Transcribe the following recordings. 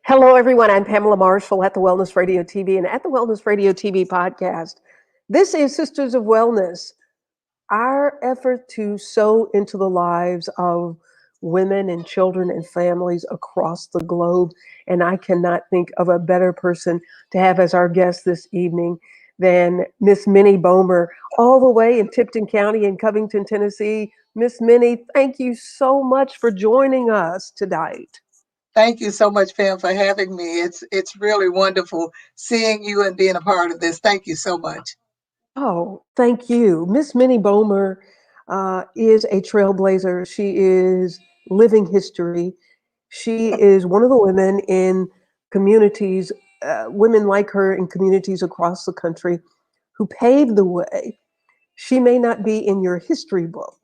Hello, everyone. I'm Pamela Marshall at the Wellness Radio TV and at the Wellness Radio TV podcast. This is Sisters of Wellness, our effort to sow into the lives of women and children and families across the globe. And I cannot think of a better person to have as our guest this evening than Miss Minnie Bommer, all the way in Tipton County in Covington, Tennessee. Miss Minnie, thank you so much for joining us tonight. Thank you so much, Pam, for having me. It's really wonderful seeing you and being a part of this. Thank you so much. Oh, thank you. Miss Minnie Bommer is a trailblazer. She is living history. She is one of the women in communities, women like her in communities across the country who paved the way. She may not be in your history book,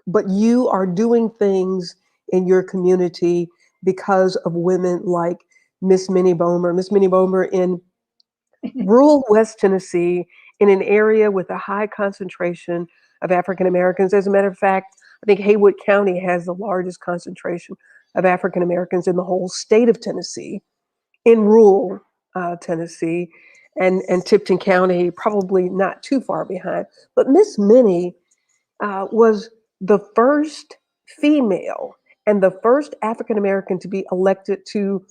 but you are doing things in your community because of women like Miss Minnie Bommer. Miss Minnie Bommer in rural West Tennessee, in an area with a high concentration of African Americans. As a matter of fact, I think Haywood County has the largest concentration of African Americans in the whole state of Tennessee, in rural Tennessee, and Tipton County, probably not too far behind. But Miss Minnie was the first female and the first African American to be elected to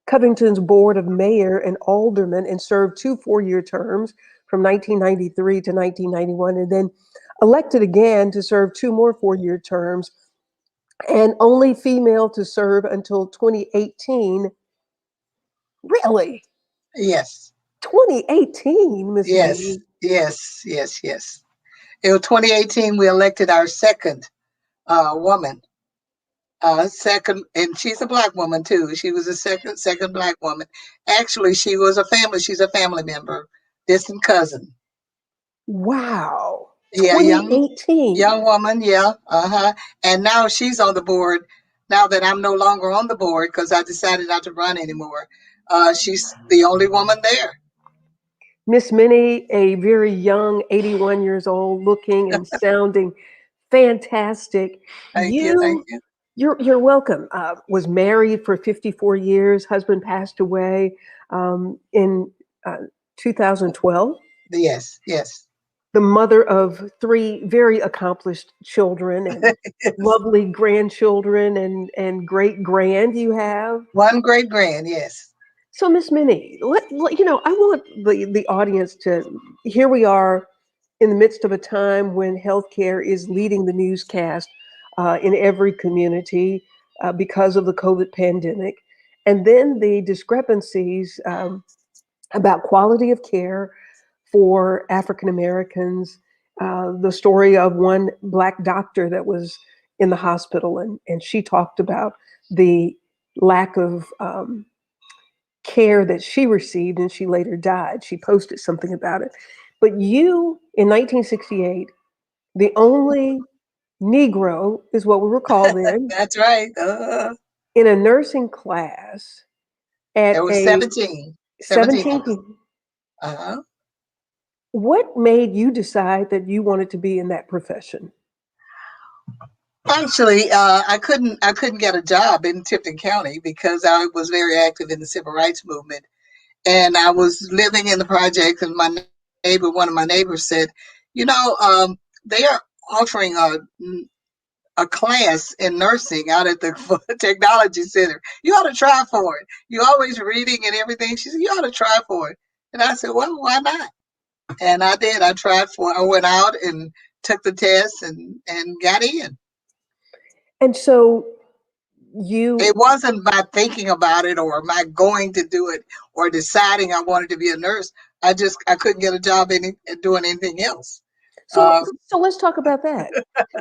Covington's Board of Mayor and Aldermen and served two 4-year terms from 1993 to 1991, and then elected again to serve two more 4-year terms, and only female to serve until 2018. Really? Yes. 2018, Miss Yes. Minnie. Yes. In 2018, we elected our second woman. Second, and she's a black woman too. She was a second black woman. Actually, she's a family member, distant cousin. Wow. Yeah, young 2018. woman, yeah. Uh-huh. And now she's on the board. Now that I'm no longer on the board because I decided not to run anymore. She's the only woman there. Miss Minnie, a very young, 81 years old, looking and sounding fantastic. Thank you, thank You, you. you're welcome. Was married for 54 years. Husband passed away in 2012. Yes. The mother of three very accomplished children and Yes. lovely grandchildren and great grand you have. One great grand, yes. So, Miss Minnie, I want the audience to, here we are in the midst of a time when healthcare is leading the newscast in every community because of the COVID pandemic. And then the discrepancies about quality of care for African Americans, the story of one Black doctor that was in the hospital, and she talked about the lack of care that she received, and she later died. She posted something about it. But you, in 1968, the only Negro, is what we were called then, That's right. in a nursing class There at was a 17. 17 of 17. us. Uh-huh. What made you decide that you wanted to be in that profession? Actually, I couldn't get a job in Tipton County because I was very active in the civil rights movement, and I was living in the project. And one of my neighbors said, they are offering a class in nursing out at the technology center. You ought to try for it. You're always reading and everything. She said, you ought to try for it. And I said, well, why not? And I did. I tried for it. I went out and took the test and got in. And so you, It wasn't by thinking about it or my going to do it or deciding I wanted to be a nurse. I couldn't get a job doing anything else. so Uh, so let's talk about that.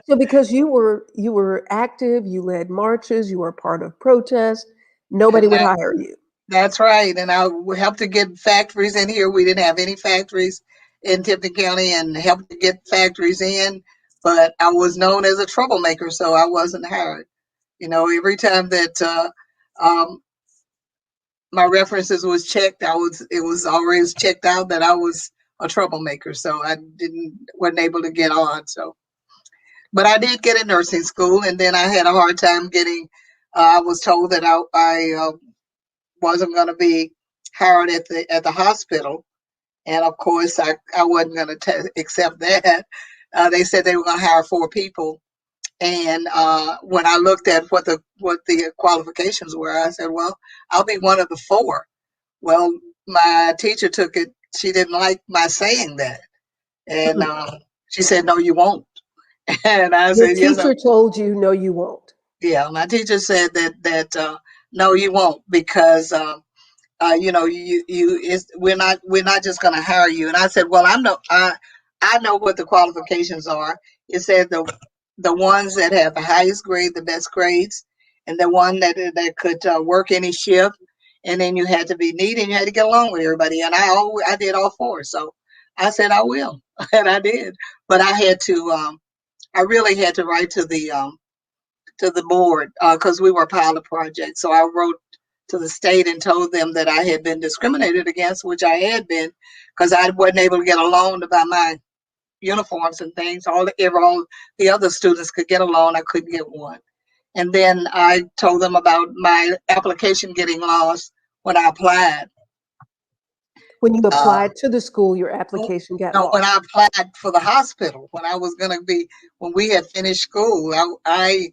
So because you were active, you led marches, you were part of protests, nobody and would hire you. that's right. And I helped to get factories in here. We didn't have any factories in Tipton County and helped to get factories in. But I was known as a troublemaker, so I wasn't hired. Every time that um, my references was checked, it was always checked out that I was a troublemaker. So I wasn't able to get on. So, but I did get in nursing school, and then I had a hard time getting. I was told that I wasn't going to be hired at the hospital. And of course, I wasn't going to accept that. They said they were going to hire 4 people. And when I looked at what the qualifications were, I said, well, I'll be one of the 4. Well, my teacher took it. She didn't like my saying that. And she said, no, you won't. And I Your said, yes, teacher told you, no, you won't. yeah. My teacher said that no, you won't, because we're not just going to hire you. And I said, well, I know what the qualifications are. It said the ones that have the highest grade, the best grades, and the one that could work any shift. And then you had to be neat and you had to get along with everybody. And I did all 4. So I said I will, and I did. But I really had to write to the board, because we were a pilot project. So I wrote to the state and told them that I had been discriminated against, which I had been, because I wasn't able to get a loan to buy my uniforms and things. All the other students could get a loan. I couldn't get one. And then I told them about my application getting lost when I applied. When you Uh, applied to the school, your application got no, when lost. I applied for the hospital, when we had finished school, I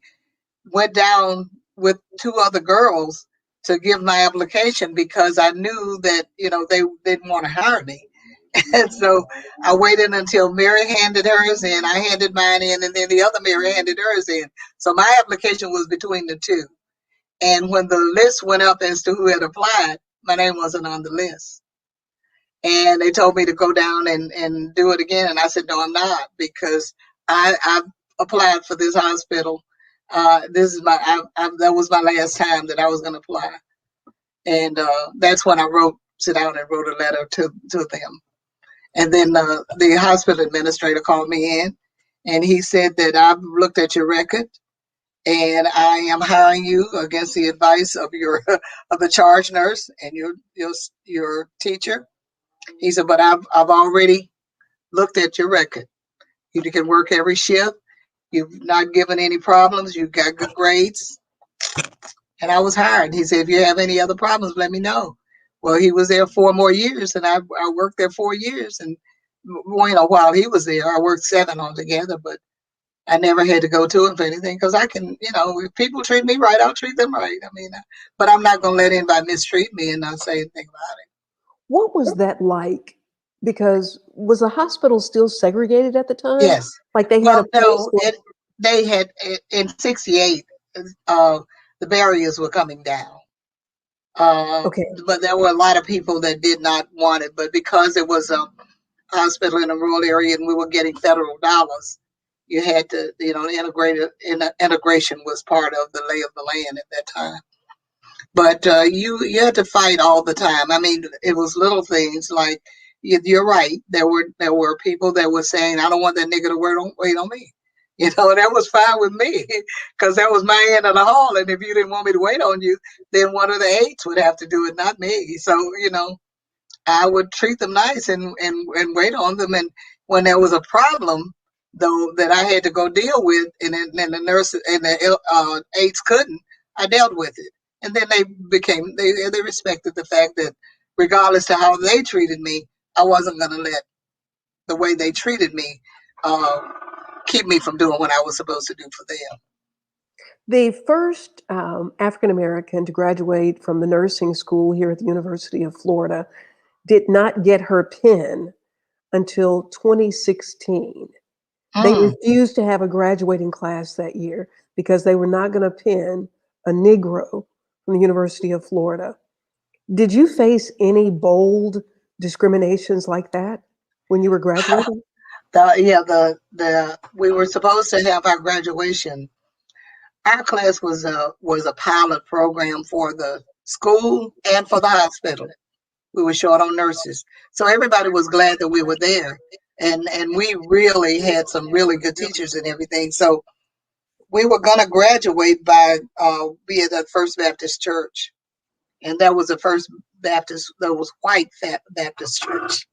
went down with 2 other girls to give my application, because I knew that, they didn't want to hire me. And so I waited until Mary handed hers in, I handed mine in, and then the other Mary handed hers in. So my application was between the 2. And when the list went up as to who had applied, my name wasn't on the list. And they told me to go down and do it again. And I said, no, I'm not, because I've applied for this hospital. This is that was my last time that I was going to apply. And that's when I sit down and wrote a letter to them. And then the hospital administrator called me in, and he said that I've looked at your record, and I am hiring you against the advice of your of the charge nurse and your teacher. He said, but I've already looked at your record. You can work every shift. You've not given any problems. You've got good grades. And I was hired. He said, if you have any other problems, let me know. Well, he was there 4 more years, and I worked there 4 years. And while he was there, I worked 7 altogether, but I never had to go to him for anything, because I can, if people treat me right, I'll treat them right. I mean, but I'm not going to let anybody mistreat me and not say anything about it. What was that like? Because was the hospital still segregated at the time? Yes. Like they had a Well, place no, for, they had in '68. The barriers were coming down. okay, But there were a lot of people that did not want it. But because it was a hospital in a rural area and we were getting federal dollars, you had to, integration was part of the lay of the land at that time. But you had to fight all the time. I mean, it was little things like you're right. There were people that were saying, "I don't want that nigga to wait on me." And that was fine with me, because that was my end of the hall. And if you didn't want me to wait on you, then one of the aides would have to do it, not me. So I would treat them nice and wait on them. And when there was a problem, though, that I had to go deal with, and the nurse and the aides couldn't, I dealt with it. And then they respected the fact that regardless of how they treated me, I wasn't going to let the way they treated me uh, keep me from doing what I was supposed to do for them. the first African American to graduate from the nursing school here at the University of Florida did not get her pin until 2016. They Mm. refused to have a graduating class that year because they were not going to pin a Negro from the University of Florida. Did you face any bold discriminations like that when you were graduating? We were supposed to have our graduation. Our class was a pilot program for the school and for the hospital. We were short on nurses, so everybody was glad that we were there, and we really had some really good teachers and everything. So we were gonna graduate by be at the First Baptist Church, and that was the first Baptist, that was white Baptist church.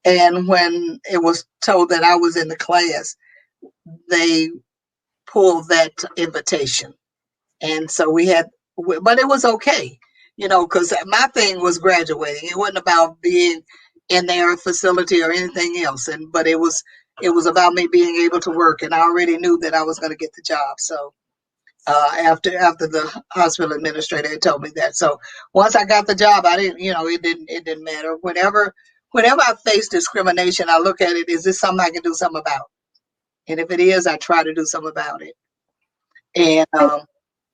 And when it was told that I was in the class, they pulled that invitation. And so we had, but it was okay. because my thing was graduating. It wasn't about being in their facility or anything else, but it was about me being able to work, and I already knew that I was going to get the job. So after the hospital administrator had told me that, so once I got the job, I didn't, it didn't matter. Whenever I face discrimination, I look at it: is this something I can do something about? And if it is, I try to do something about it. And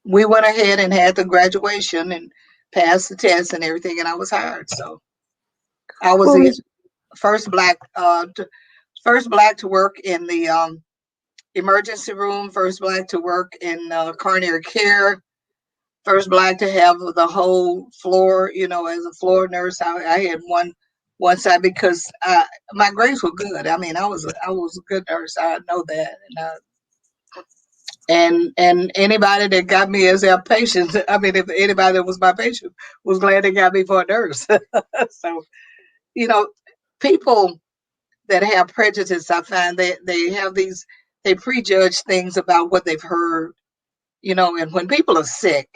we went ahead and had the graduation and passed the test and everything, and I was hired. So I was Well, the Ms. first black to work in the emergency room, first black to work in coronary care, first black to have the whole floor, as a floor nurse. I had one side because my grades were good. I mean, I was a good nurse. I know that, and anybody that got me as their patient, I mean, if anybody that was my patient was glad they got me for a nurse. So, you know, people that have prejudice, I find they have they prejudge things about what they've heard, and when people are sick,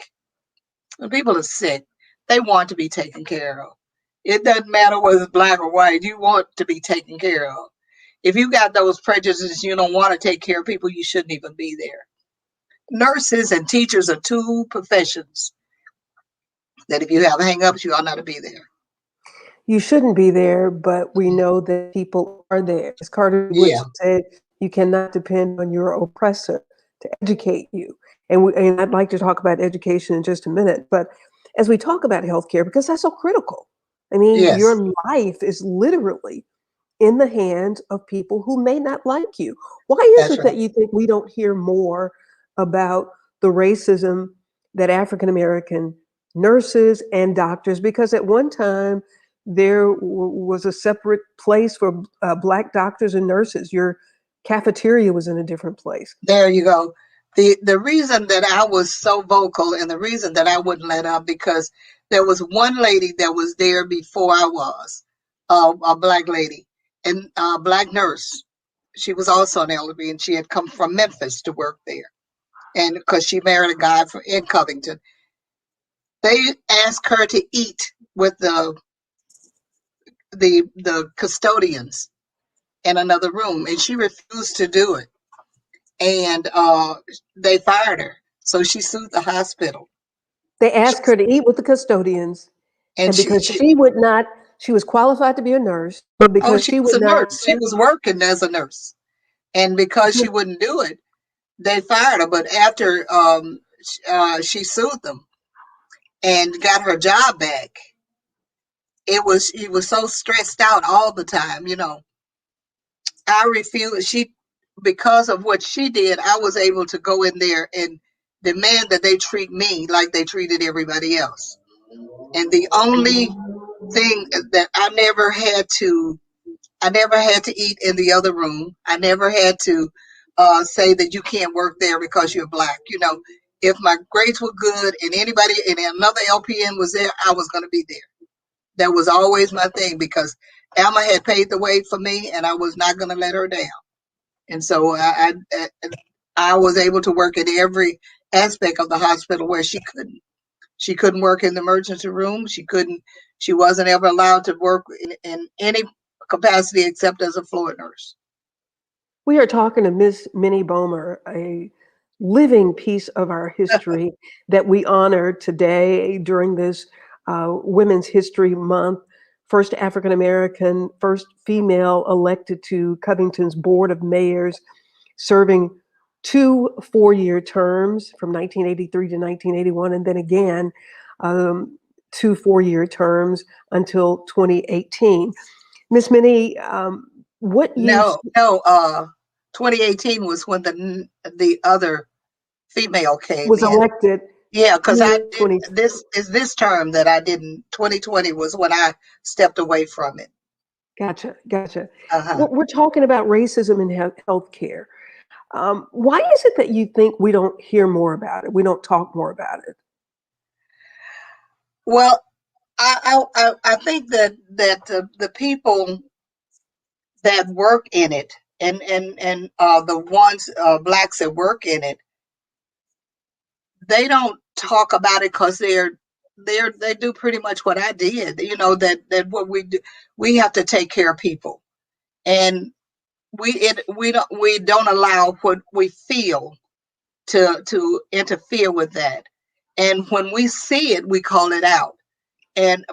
they want to be taken care of. It doesn't matter whether it's black or white, you want to be taken care of. If you got those prejudices, you don't want to take care of people, you shouldn't even be there. Nurses and teachers are two professions that if you have hang-ups, you ought not to be there. You shouldn't be there, but we know that people are there. As Carter Yeah. Woodson said, you cannot depend on your oppressor to educate you. And I'd like to talk about education in just a minute. But as we talk about healthcare, because that's so critical, I mean, Yes, your life is literally in the hands of people who may not like you. Why is that's it that right. you think we don't hear more about the racism that African American nurses and doctors, because at one time there was a separate place for Black doctors and nurses. Your cafeteria was in a different place. There you go. The reason that I was so vocal and the reason that I wouldn't let up because there was one lady that was there before I was, a black lady and a black nurse. She was also an elderly and she had come from Memphis to work there. And because she married a guy in Covington, they asked her to eat with the custodians in another room, and she refused to do it. And they fired her, so she sued the hospital. They She, asked her to eat with the custodians, and and she, because she, she would not, she was qualified to be a nurse, but oh, because she she was would a not, nurse. She was working as a nurse, and because she wouldn't do it, they fired her. But after she sued them and got her job back, she was so stressed out all the time. I refused. Because of what she did, I was able to go in there and demand that they treat me like they treated everybody else. And the only thing that I never had to eat in the other room. I never had to say that you can't work there because you're black. If my grades were good and another LPN was there, I was going to be there. That was always my thing because Alma had paid the way for me, and I was not going to let her down. And so I was able to work in every aspect of the hospital where she couldn't. She couldn't work in the emergency room. She wasn't ever allowed to work in any capacity except as a floor nurse. we are talking to Miss Minnie Bommer, a living piece of our history that we honor today during this Women's History Month. First African American, first female elected to Covington's Board of Mayors, serving 2 4-year terms from 1983 to 1981, and then again 2 4-year terms until 2018. Miss Minnie, what you No, no. 2018 was when the other female came was in. elected Yeah, because I in didn't. 20. This term that I didn't. 2020 was when I stepped away from it. Gotcha, gotcha. Uh huh. We're talking about racism in healthcare. Why is it that you think we don't hear more about it? We don't talk more about it? Well, I think that the people that work in it and the ones blacks that work in it, they don't talk about it because they do pretty much what I did. That what we do, we have to take care of people, and we don't allow what we feel to interfere with that. And when we see it, we call it out.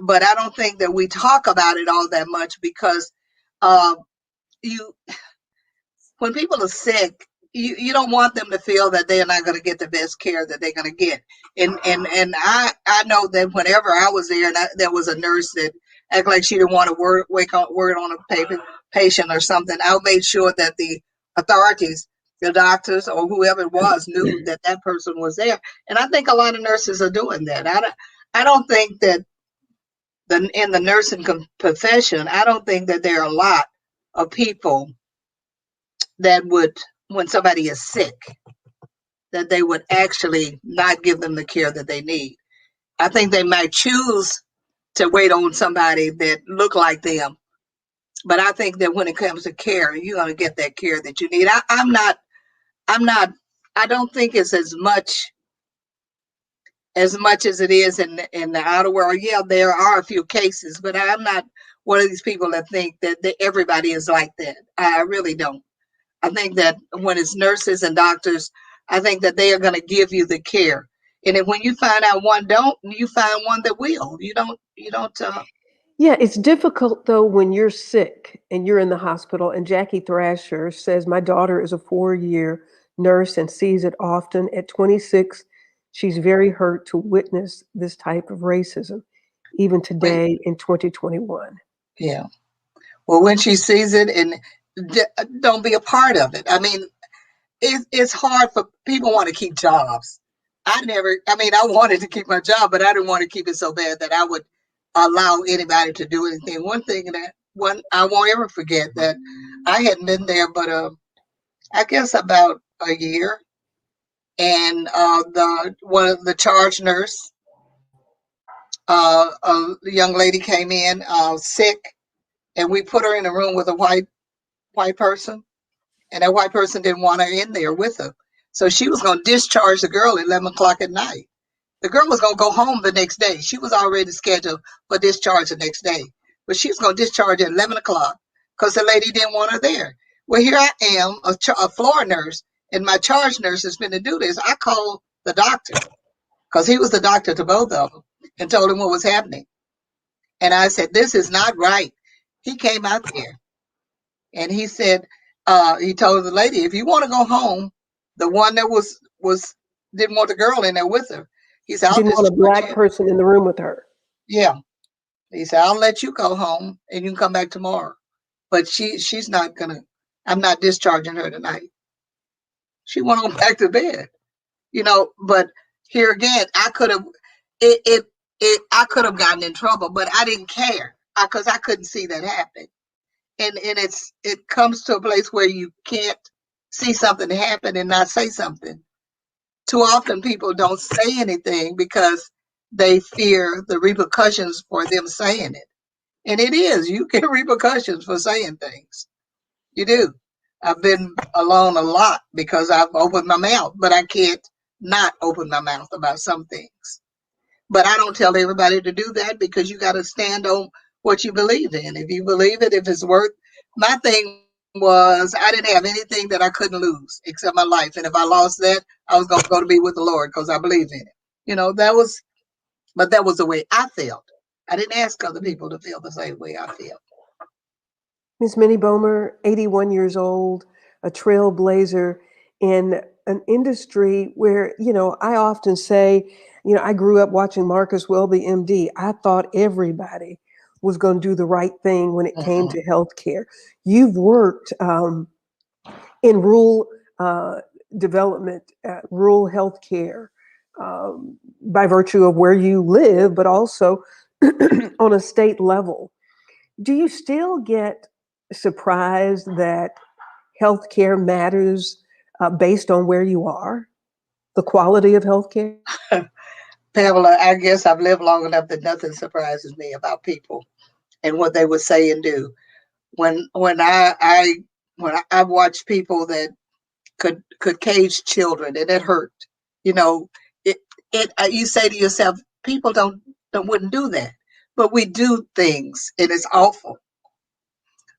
But I don't think that we talk about it all that much because uh, you when people are sick, you don't want them to feel that they're not going to get the best care that they're going to get. And I know that whenever I was there, and there was a nurse that acted like she didn't want to word on a patient or something, I made sure that the authorities, the doctors or whoever it was, knew that that person was there. And I think a lot of nurses are doing that. I don't think that in the nursing profession, I don't think that there are a lot of people that would, when somebody is sick, that they would actually not give them the care that they need. I think they might choose to wait on somebody that look like them, but I think that when it comes to care, you're going to get that care that you need. I'm not, I don't think it's as much as it is in the outer world. Yeah, there are a few cases, but I'm not one of these people that think that everybody is like that. I really don't. I think that when it's nurses and doctors, I think that they are going to give you the care. And then when you find out one don't, you find one that will. You don't. Yeah, it's difficult though when you're sick and you're in the hospital. And Jackie Thrasher says, my daughter is a 4-year nurse and sees it often. At 26, she's very hurt to witness this type of racism, even Wait, today in 2021. yeah. Well, when she sees it, and don't be a part of it. I mean, it's hard for people want to keep jobs. I wanted to keep my job, but I didn't want to keep it so bad that I would allow anybody to do anything. One I won't ever forget that I hadn't been there, but I guess about a year, and the charge nurse, a young lady came in sick, and we put her in a room with a white person, and that white person didn't want her in there with her, so she was going to discharge the girl at 11 o'clock at night. The girl was going to go home the next day. She was already scheduled for discharge the next day, but she was going to discharge at 11 o'clock because the lady didn't want her there. Well, here I am, a floor nurse, and my charge nurse has been to do this. I called the doctor because he was the doctor to both of them and told him what was happening. And I said, this is not right. He came out there and he said, he told the lady, if you want to go home, the one that was didn't want the girl in there with her. He said, I'll Didn't want a discharge black you. person in the room with her. Yeah. He said, I'll let you go home and you can come back tomorrow. But she's not gonna, I'm not discharging her tonight. She went on back to bed. But here again, it it I could have gotten in trouble, but I didn't care because I couldn't see that happen. And it comes to a place where you can't see something happen and not say something. Too often people don't say anything because they fear the repercussions for them saying it. And it is, you get repercussions for saying things. You do. I've been alone a lot because I've opened my mouth, but I can't not open my mouth about some things. But I don't tell everybody to do that because you got to stand on what you believe in. If you believe it, if it's worth, my thing was I didn't have anything that I couldn't lose except my life. And if I lost that, I was going to go to be with the Lord because I believe in it. But that was the way I felt. I didn't ask other people to feel the same way I feel. Miss Minnie Bommer, 81 years old, a trailblazer in an industry where, I often say, I grew up watching Marcus Welby, MD. I thought everybody was going to do the right thing when it came Mhm. to healthcare. You've worked in rural development, rural healthcare, by virtue of where you live, but also on a state level. Do you still get surprised that healthcare matters based on where you are, the quality of healthcare? Pamela, I guess I've lived long enough that nothing surprises me about people and what they would say and do. When I watched people that could cage children, and it hurt. You know, it you say to yourself, People wouldn't do that, but we do things, and it's awful.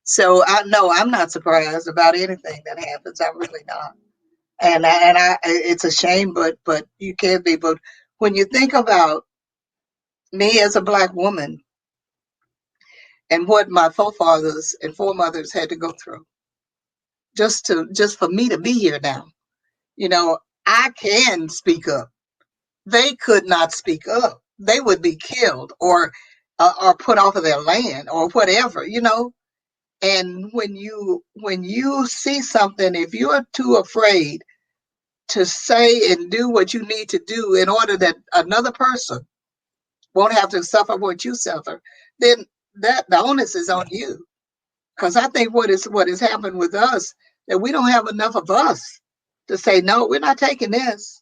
So I know I'm not surprised about anything that happens. I'm really not, it's a shame, but you can't be. But when you think about me as a black woman and what my forefathers and foremothers had to go through just for me to be here now, you know, I can speak up. They could not speak up. They would be killed or put off of their land or whatever, you know. And when you see something, if you're too afraid to say and do what you need to do in order that another person won't have to suffer what you suffer, then that the onus is on you. Because I think what has happened with us, that we don't have enough of us to say, no, we're not taking this.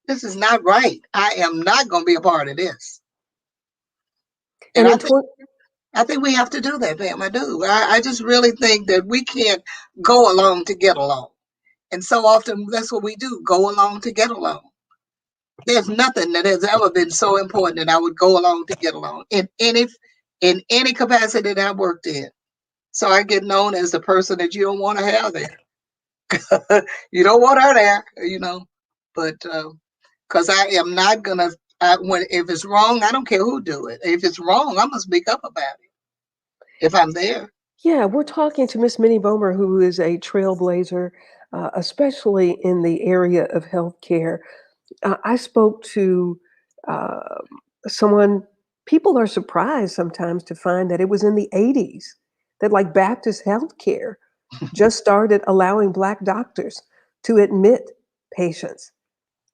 This is not right. I am not going to be a part of this. And And I think we have to do that, Pam. I do. I just really think that we can't go along to get along. And so often that's what we do, go along to get along. There's nothing that has ever been so important that I would go along to get along in any capacity that I worked in. So I get known as the person that you don't want to have there. You don't want her there, you know. But because I am not gonna, if it's wrong, I don't care who do it. If it's wrong, I'm gonna speak up about it if I'm there. yeah, we're talking to Miss Minnie Bommer, who is a trailblazer, especially in the area of healthcare. I spoke to uh, someone. People are surprised sometimes to find that it was in the '80s that, like, Baptist healthcare just started allowing Black doctors to admit patients.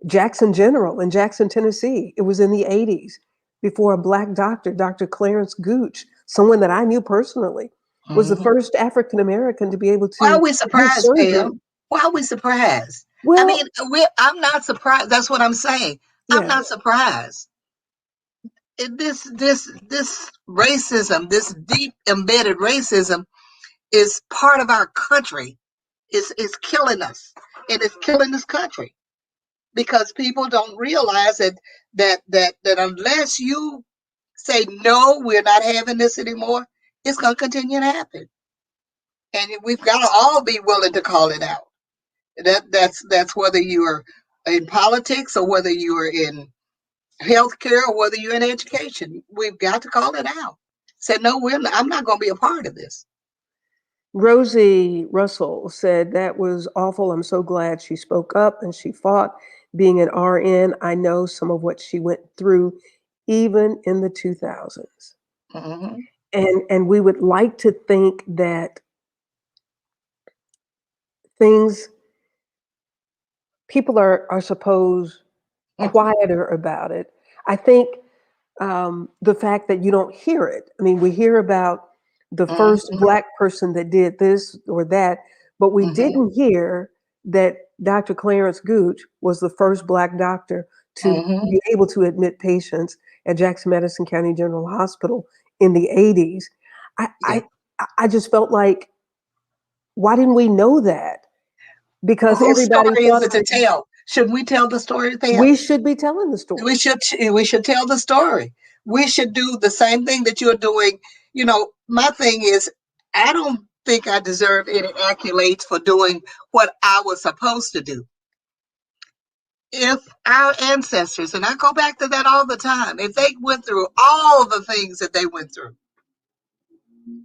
Jackson General in Jackson, Tennessee, it was in the '80s before a Black doctor, Dr. Clarence Gooch, someone that I knew personally, was the Mhm. first African American to be able Why are to we do surprised, surgery. Pam? Why are we surprised? I mean, Well, I'm not surprised. That's what I'm saying. I'm yeah, not surprised. This racism, this deep embedded racism, is part of our country. Is killing us, and it's killing this country because people don't realize that unless you say no, we're not having this anymore, it's going to continue to happen, and we've got to all be willing to call it out. That's whether you are in politics or whether you are in healthcare or whether you're in education. We've got to call it out. Say no, I'm not going to be a part of this. Rosie Russell said that was awful. I'm so glad she spoke up and she fought. Being an RN, I know some of what she went through, even in the 2000s. Hmm. And we would like to think that things people are supposed quieter about it. I think the fact that you don't hear it. I mean, we hear about the first Hmm. Black person that did this or that, but we Hmm. didn't hear that Dr. Clarence Gooch was the first Black doctor to Hmm. be able to admit patients at Jackson Madison County General Hospital in the '80s. I, Yeah. I, I just felt like, why didn't we know that? Because Whose everybody story is thought it to tell? Should we tell the story, Pam? we should be telling the We story. should we should tell the story. We should do the same thing that you're doing. My thing is, I don't think I deserve any accolades for doing what I was supposed to do. If our ancestors, and I go back to that all the time, if they went through all the things that they went through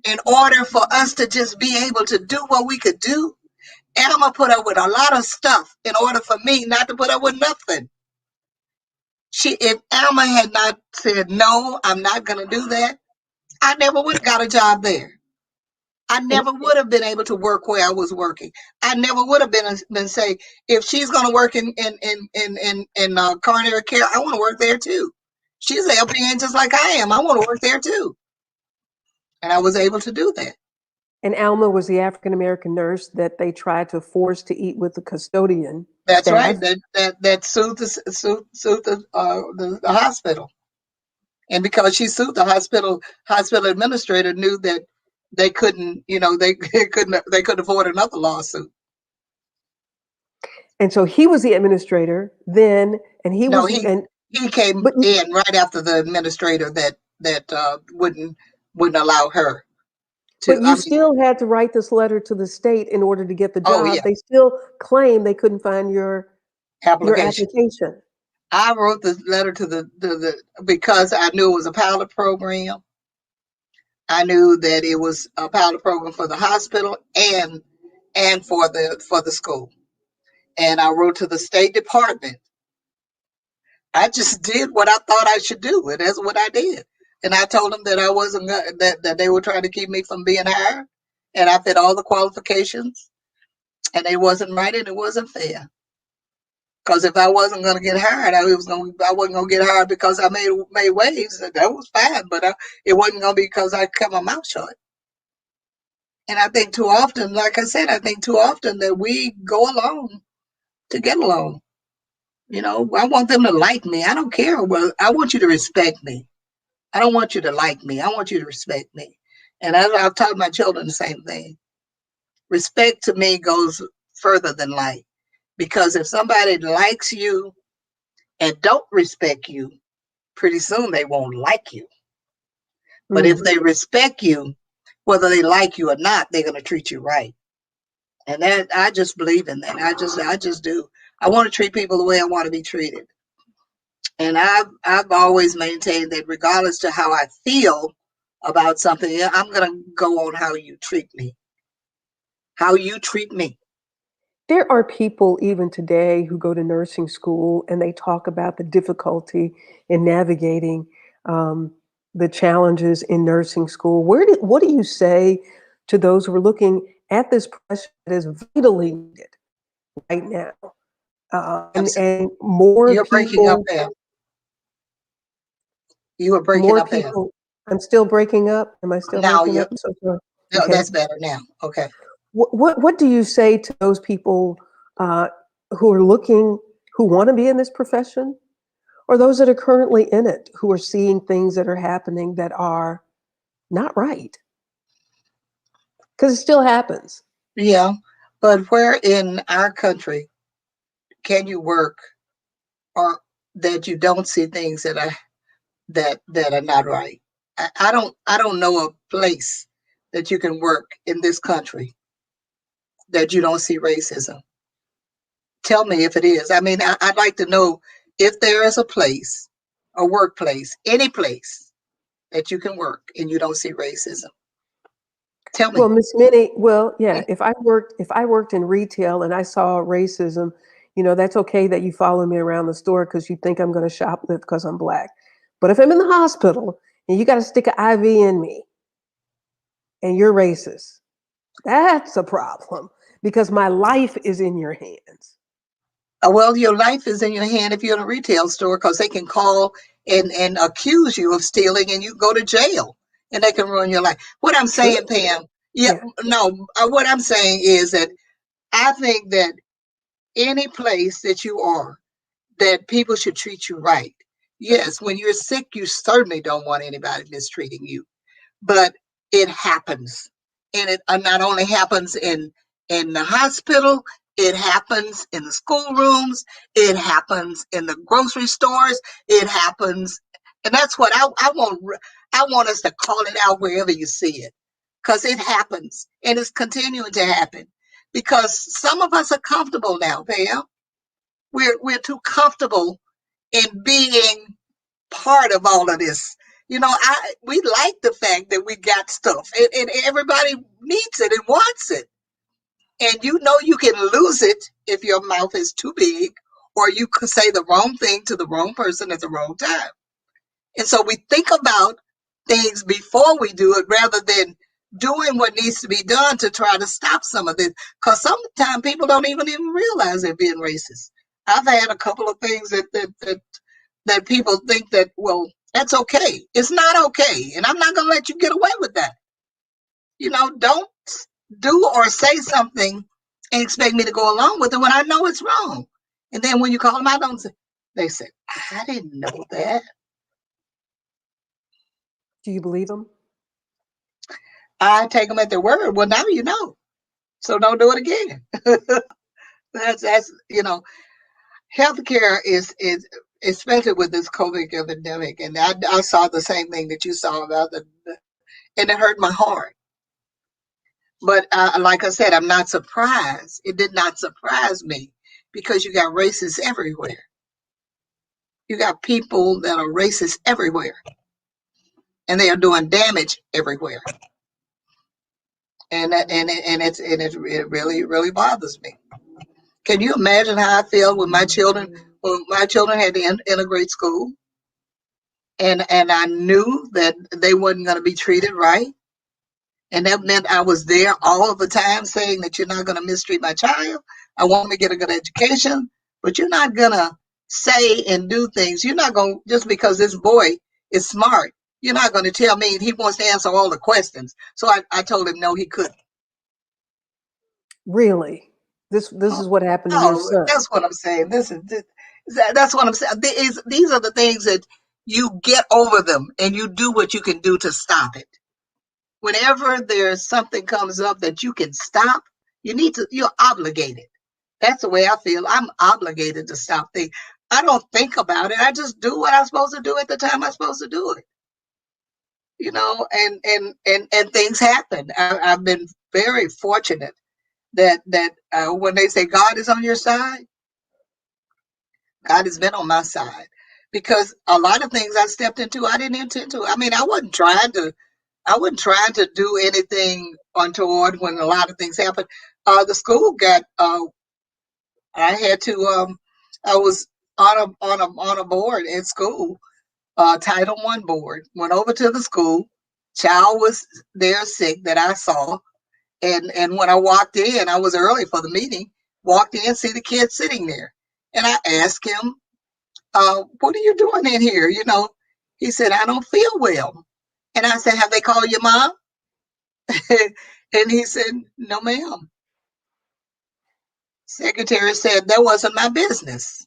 in order for us to just be able to do what we could do, Alma put up with a lot of stuff in order for me not to put up with nothing. If Alma had not said, no, I'm not going to do that, I never would have got a job there. I And never would have been able to work where I was working. I never would have been say, if she's going to work in coronary care, I want to work there too. She's an LPN just like I am. I want to work there too, and I was able to do that. And Alma was the African American nurse that they tried to force to eat with the custodian That's right. staff. That sued the hospital, and because she sued the hospital administrator knew that they couldn't, they couldn't afford another lawsuit. And so he was the administrator then, and he No, was the he and He came But in right after the administrator that wouldn't allow her to. but you still had to write this letter to the state in order to get the Oh job. yeah, They still claim they couldn't find your application. application. I wrote the letter to the because I knew it was a pilot program. I knew that it was a pilot program for the hospital and for the school. And I wrote to the State Department. I just did what I thought I should do, and that's what I did. And I told them that I wasn't that they were trying to keep me from being hired, and I fit all the qualifications, and it wasn't right and it wasn't fair. Because if I wasn't going to get hired, I wasn't going to get hired because I made waves. That was fine, but it wasn't going to be because I kept my mouth shut. And I think too often, like I said, I think too often that we go along to get along. You know, I want them to like me. I don't care. Well, I want you to respect me. I don't want you to like me. I want you to respect me. And I've taught my children the same thing. Respect to me goes further than like. Because if somebody likes you and don't respect you, pretty soon they won't like you. But if Mm. they respect you, whether they like you or not, they're going to treat you right. And that I just believe in that. I just do. I want to treat people the way I want to be treated. And I've always maintained that regardless to how I feel about something, I'm going to go on how you treat me. How you treat me. There are people even today who go to nursing school and they talk about the difficulty in navigating um, the challenges in nursing school. What do you say to those who are looking at this profession that is vitally needed right now? And more You're breaking up people, there. You were breaking more up there. people. I'm still breaking up. Am I still Now breaking you up? I'm so sorry. no, Okay. that's better now. Okay. What do you say to those people uh, who are looking, who want to be in this profession, or those that are currently in it, who are seeing things that are happening that are not right? Because it still happens. Yeah. But where in our country can you work or that you don't see things that are not right? I don't know a place that you can work in this country that you don't see racism. Tell me if it is. I mean, I'd like to know if there is a place, a workplace, any place that you can work and you don't see racism. Tell Well, me. Miss Minnie, well, yeah, if I worked in retail and I saw racism, that's okay that you follow me around the store because you think I'm going to shoplift because I'm black. But if I'm in the hospital and you got to stick an IV in me and you're racist, that's a problem because my life is in your hands. Well, your life is in your hand if you're in a retail store because they can call and accuse you of stealing and you go to jail and they can ruin your life. What I'm True. saying, Pam, yeah, Yeah. no, what I'm saying is that I think that any place that you are, that people should treat you right. Yes, when you're sick, you certainly don't want anybody mistreating you, but it happens, and it not only happens in the hospital, it happens in the schoolrooms, it happens in the grocery stores, it happens, and that's what I want. I want us to call it out wherever you see it, because it happens and it's continuing to happen. Because some of us are comfortable now, Pam. We're too comfortable in being part of all of this. You know, we like the fact that we got stuff and everybody needs it and wants it. And you know you can lose it if your mouth is too big or you could say the wrong thing to the wrong person at the wrong time. And so we think about things before we do it rather than doing what needs to be done to try to stop some of this. Because sometimes people don't even realize they're being racist. I've had a couple of things that people think that, well, that's okay. It's not okay. And I'm not going to let you get away with that. You know, don't do or say something and expect me to go along with it when I know it's wrong. And then when you call them out, don't say, they say, I didn't know that. Do you believe them? I take them at their word. Well, now you know. So don't do it again. That's healthcare is especially with this COVID epidemic. And I saw the same thing that you saw about and it hurt my heart. But like I said, I'm not surprised. It did not surprise me because you got racists everywhere. You got people that are racist everywhere, and they are doing damage everywhere. It really bothers me. Can you imagine how I feel when my children had to integrate school, and I knew that they wasn't going to be treated right, and that meant I was there all of the time saying that you're not going to mistreat my child. I want them to get a good education, but you're not going to say and do things. You're not going to, just because this boy is smart, you're not going to tell me he wants to answer all the questions. So I told him no, he couldn't. Really? This is what happened to your Oh, son. that's what I'm saying. That's what I'm saying. These are the things that you get over them and you do what you can do to stop it. Whenever there's something comes up that you can stop, you're obligated. That's the way I feel. I'm obligated to stop things. I don't think about it. I just do what I'm supposed to do at the time I'm supposed to do it. And things happen. I've been very fortunate that when they say God is on your side, God has been on my side, because a lot of things I stepped into, I didn't intend to. I mean, I wasn't trying to do anything untoward when a lot of things happened. The school got, I had to, I was on a board at school, Title I board. Went over to the school. Child was there sick that I saw, and when I walked in, I was early for the meeting. Walked in, see the kid sitting there, and I asked him, "What are you doing in here?" He said, "I don't feel well." And I said, "Have they called your mom?" And he said, "No, ma'am." Secretary said, "That wasn't my business."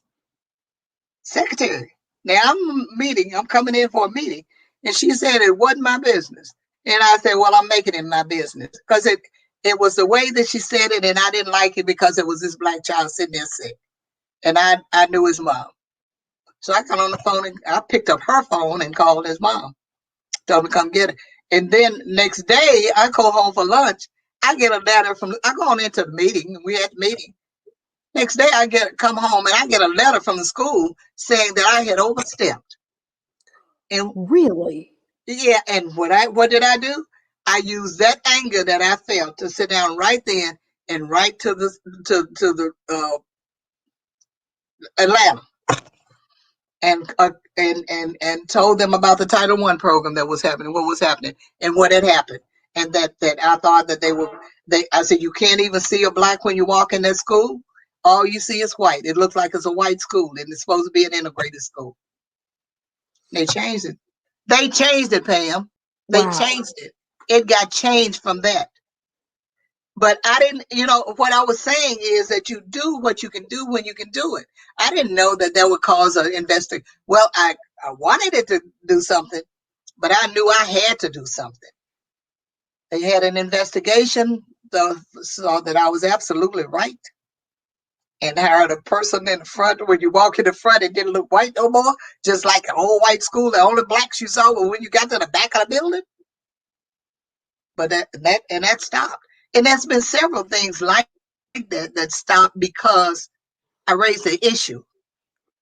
Secretary. Now I'm coming in for a meeting. And she said it wasn't my business. And I said, "Well, I'm making it my business." Because it was the way that she said it, and I didn't like it because it was this black child sitting there sick. And I knew his mom. So I got on the phone and I picked up her phone and called his mom. Told him to come get it. And then next day, I go home for lunch. I get a letter I go on into the meeting. We had the meeting. Next day, come home and I get a letter from the school saying that I had overstepped. And Really? yeah, and what did I do? I used that anger that I felt to sit down right then and write to the Atlanta and told them about the Title I program that was happening, what was happening, and what had happened, and that I thought that I said, "You can't even see a black when you walk in that school. All you see is white. It looks like it's a white school, and it's supposed to be an integrated school." They changed it. They changed it, Pam. They Wow. changed it. It got changed from that. But I didn't, what I was saying is that you do what you can do when you can do it. I didn't know that would cause an investigation. Well, I wanted it to do something, but I knew I had to do something. They had an investigation, so that I was absolutely right. And hired a person in the front. When you walk in the front, it didn't look white no more, just like an old white school. The only blacks you saw were when you got to the back of the building. But that stopped. And there's been several things like that stopped because I raised the issue.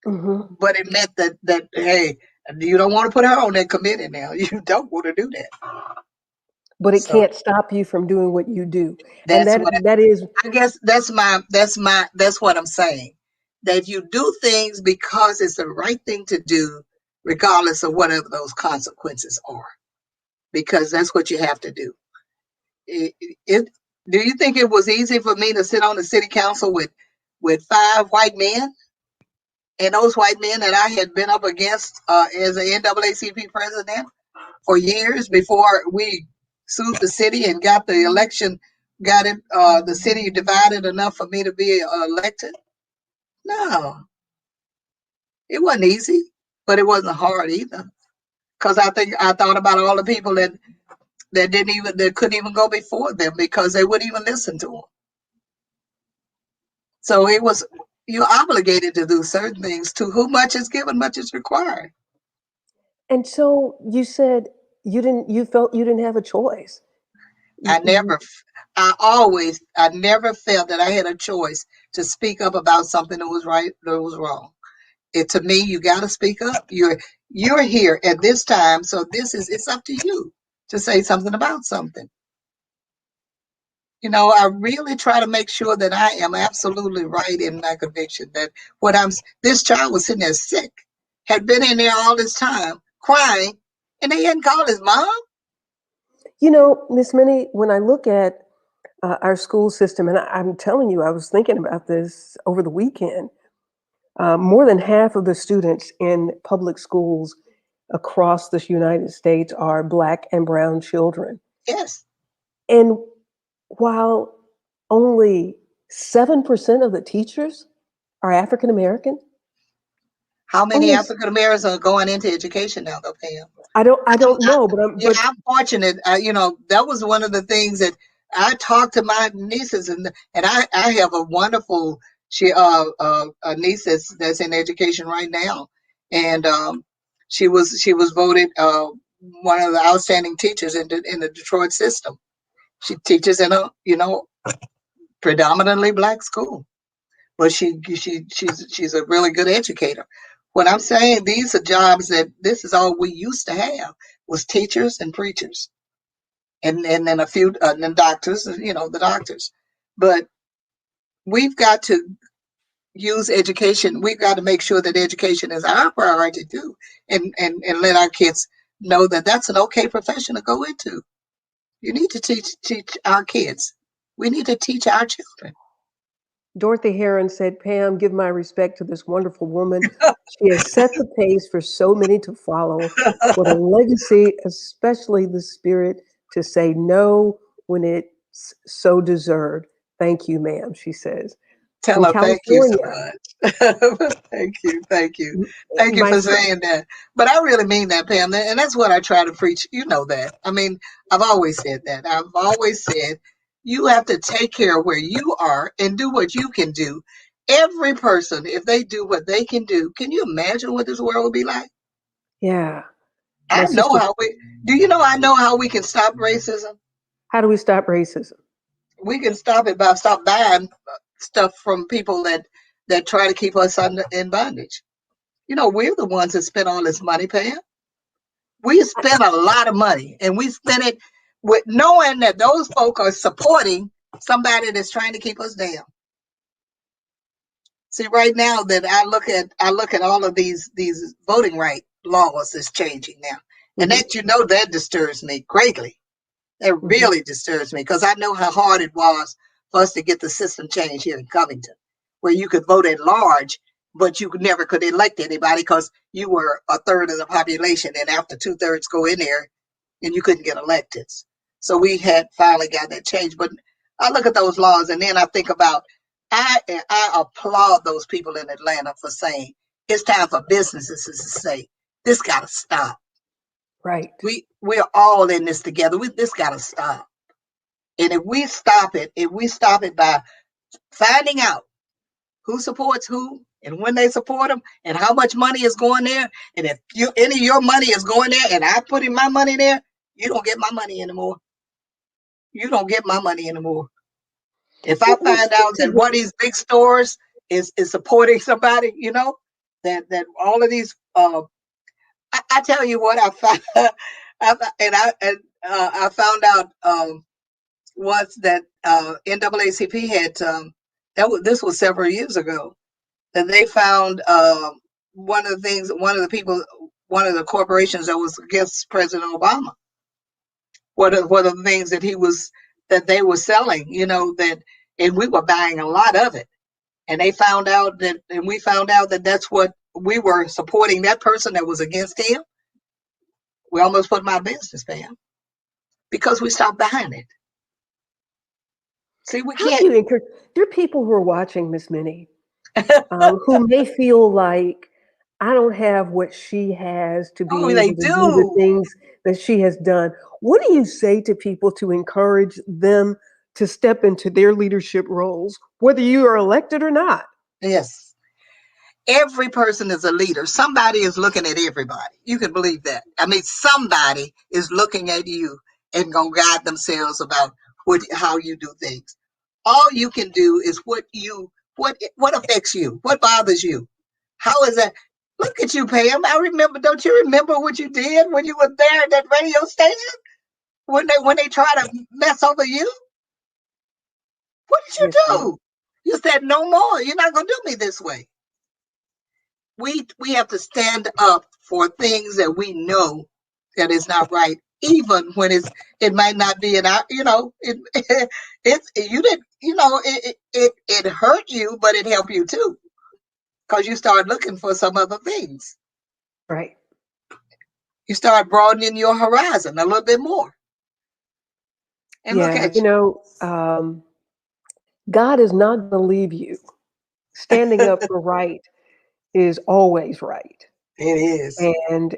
Mm-hmm. But it meant that hey, you don't want to put her on that committee now. You don't want to do that. But it So can't stop you from doing what you do. And that's what that is I guess that's what I'm saying. That you do things because it's the right thing to do, regardless of whatever those consequences are. Because that's what you have to do. It do you think it was easy for me to sit on the city council with 5 white men, and those white men that I had been up against as an NAACP president for years before we sued the city and got the election, got it the city divided enough for me to be elected? No, it wasn't easy, but it wasn't hard either. Because I thought about all the people that couldn't even go before them because they wouldn't even listen to them. So you're obligated to do certain things. To whom much is given, much is required. And so you said you felt you didn't have a choice. I You, never, I never felt that I had a choice to speak up about something that was right, that was wrong. It to me, you got to speak up. You're here at this time, so it's up to you to say something about something. I really try to make sure that I am absolutely right in my conviction that this child was sitting there sick, had been in there all this time crying, and they hadn't called his mom. Miss Minnie, when I look at our school system, and I'm telling you, I was thinking about this over the weekend. More than half of the students in public schools across the United States are Black and brown children. Yes. And while only 7% of the teachers are African American, How many only African Americans are going into education now, though, Pam? I don't I, know, yeah, I'm fortunate. That was one of the things that I talked to my nieces, and I have a wonderful a niece that's in education right now, and she was voted one of the outstanding teachers in the Detroit system. She teaches in a predominantly black school, but she's a really good educator. What I'm saying, these are jobs that this is all we used to have was teachers and preachers and then a few and then doctors, the doctors. But we've got to use education. We've got to make sure that education is our priority too, and let our kids know that that's an okay profession to go into. You need to teach our kids. We need to teach our children. Dorothy Heron said, Pam, give my respect to this wonderful woman. She has set the pace for so many to follow. What a legacy, especially the spirit to say no when it's so deserved. Thank you, ma'am, she says. Tell From her thank you so California, much. Thank you my for son, saying that. But I really mean that, Pam, and that's what I try to preach. You know that. I mean, I've always said that. I've always said you have to take care of where you are and do what you can do. Every person, if they do what they can do, can you imagine what this world would be like? yeah, my I know sister, how we. Do you know? I know how we can stop racism. how do we stop racism? We can stop it by stop buying stuff from people that try to keep us in bondage. We're the ones that spend all this money, Pam. We spend a lot of money, and we spend it with knowing that those folk are supporting somebody that's trying to keep us down. See, right now that I look at all of these voting right laws that's changing now, and Mm-hmm, that disturbs me greatly. That mm-hmm. really disturbs me because I know how hard it was for us to get the system changed here in Covington, where you could vote at large, but you never could elect anybody because you were a third of the population, and after 2/3 go in there, and you couldn't get elected. So we had finally got that changed. But I look at those laws, and then I think about I applaud those people in Atlanta for saying it's time for businesses to say this got to stop. Right. We're all in this together. This got to stop. And if we stop it by finding out who supports who and when they support them and how much money is going there, and if any of your money is going there and I put in my money there, you don't get my money anymore. You don't get my money anymore. If I Well, find speak out to that one of this. these big stores is supporting somebody, that all of these, I tell you what, I found, I found out was that NAACP had this was several years ago that they found one of the corporations that was against President Obama. One of the things that they were selling, and we were buying a lot of it, and we found out that that's what we were supporting that person that was against him. We almost put my business down because we stopped buying it. See, we How can't. do you encourage? There are people who are watching Miss Minnie who may feel like I don't have what she has to Oh, be they able to do the do. things that she has done. What do you say to people to encourage them to step into their leadership roles, whether you are elected or not? Yes. Every person is a leader. Somebody is looking at everybody. You can believe that. I mean, somebody is looking at you and gonna guide themselves about how you do things. All you can do is what affects you, what bothers you. How is that? Look at you, Pam. I remember. Don't you remember what you did when you were there at that radio station? When they try to mess over you, what did you Yes, ma'am. do? You said no more. You're not gonna do me this way. We have to stand up for things that we know that is not right, even when it might not be in our, it's you didn't, it hurt you, but it helped you too, because you start looking for some other things. Right. You start broadening your horizon a little bit more. And look Yeah, at you. God is not going to leave you. Standing up for right is always right. It is.